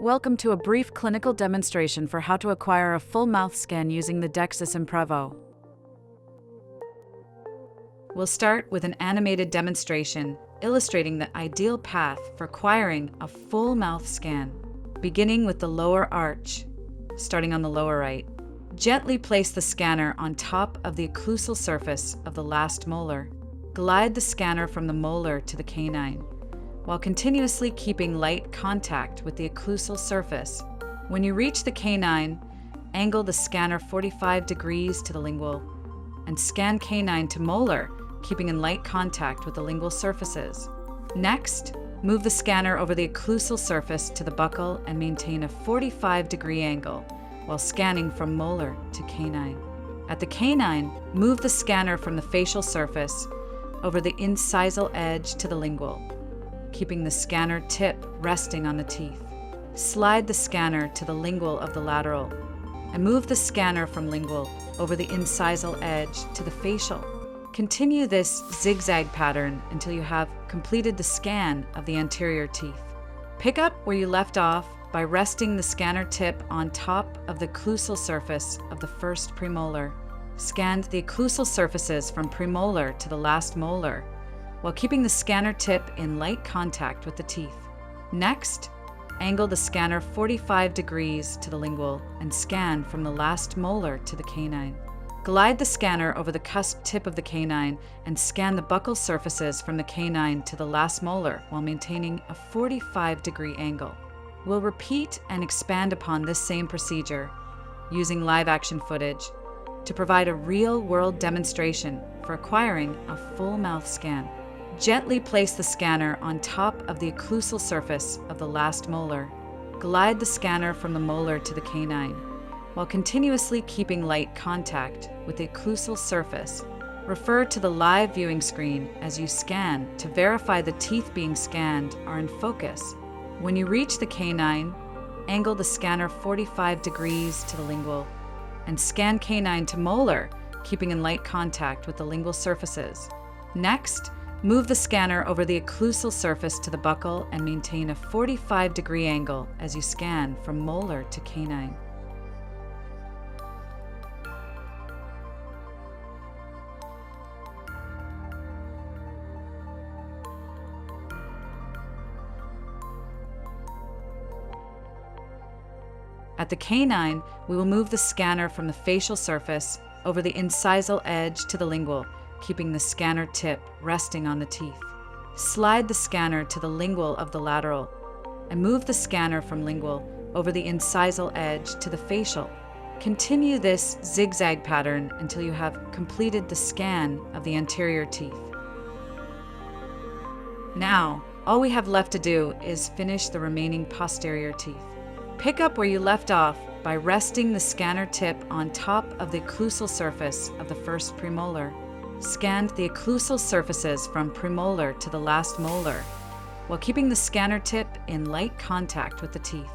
Welcome to a brief clinical demonstration for how to acquire a full mouth scan using the DEXIS Imprevo. We'll start with an animated demonstration illustrating the ideal path for acquiring a full mouth scan, beginning with the lower arch. Starting on the lower right, gently place the scanner on top of the occlusal surface of the last molar. Glide the scanner from the molar to the canine, while continuously keeping light contact with the occlusal surface. When you reach the canine, angle the scanner 45 degrees to the lingual, and scan canine to molar, keeping in light contact with the lingual surfaces. Next, move the scanner over the occlusal surface to the buccal and maintain a 45-degree angle while scanning from molar to canine. At the canine, move the scanner from the facial surface over the incisal edge to the lingual, keeping the scanner tip resting on the teeth. Slide the scanner to the lingual of the lateral, and move the scanner from lingual over the incisal edge to the facial. Continue this zigzag pattern until you have completed the scan of the anterior teeth. Pick up where you left off by resting the scanner tip on top of the occlusal surface of the first premolar. Scan the occlusal surfaces from premolar to the last molar, while keeping the scanner tip in light contact with the teeth. Next, angle the scanner 45 degrees to the lingual and scan from the last molar to the canine. Glide the scanner over the cusp tip of the canine and scan the buccal surfaces from the canine to the last molar while maintaining a 45-degree angle. We'll repeat and expand upon this same procedure using live-action footage to provide a real-world demonstration for acquiring a full mouth scan. Gently place the scanner on top of the occlusal surface of the last molar. Glide the scanner from the molar to the canine, while continuously keeping light contact with the occlusal surface. Refer to the live viewing screen as you scan to verify the teeth being scanned are in focus. When you reach the canine, angle the scanner 45 degrees to the lingual, and scan canine to molar, keeping in light contact with the lingual surfaces. Next, move the scanner over the occlusal surface to the buccal and maintain a 45-degree angle as you scan from molar to canine. At the canine, we will move the scanner from the facial surface over the incisal edge to the lingual, keeping the scanner tip resting on the teeth. Slide the scanner to the lingual of the lateral, and move the scanner from lingual over the incisal edge to the facial. Continue this zigzag pattern until you have completed the scan of the anterior teeth. Now, all we have left to do is finish the remaining posterior teeth. Pick up where you left off by resting the scanner tip on top of the occlusal surface of the first premolar. Scan the occlusal surfaces from premolar to the last molar, while keeping the scanner tip in light contact with the teeth.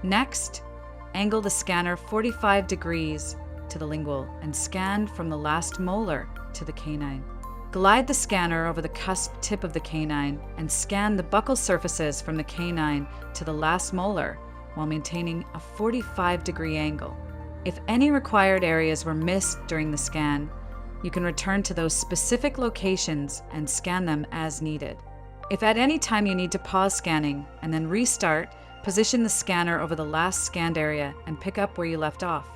Next, angle the scanner 45 degrees to the lingual and scan from the last molar to the canine. Glide the scanner over the cusp tip of the canine and scan the buccal surfaces from the canine to the last molar while maintaining a 45-degree angle. If any required areas were missed during the scan, you can return to those specific locations and scan them as needed. If at any time you need to pause scanning and then restart, position the scanner over the last scanned area and pick up where you left off.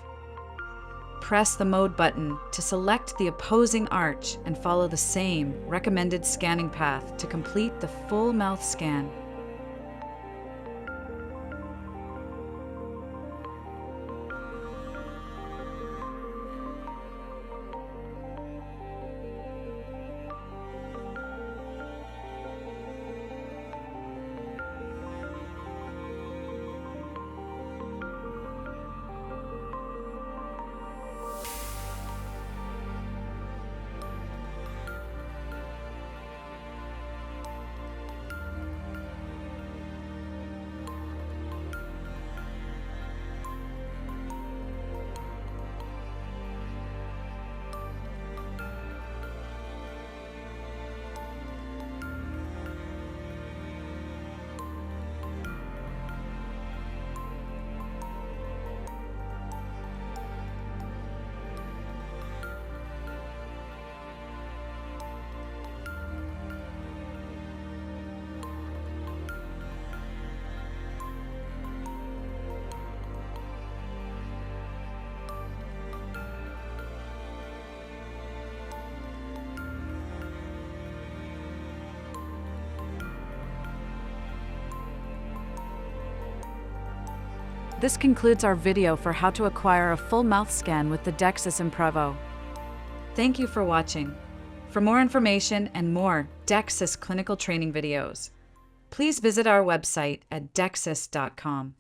Press the mode button to select the opposing arch and follow the same recommended scanning path to complete the full mouth scan. This concludes our video for how to acquire a full mouth scan with the DEXIS Imprevo. Thank you for watching. For more information and more DEXIS clinical training videos, please visit our website at dexis.com.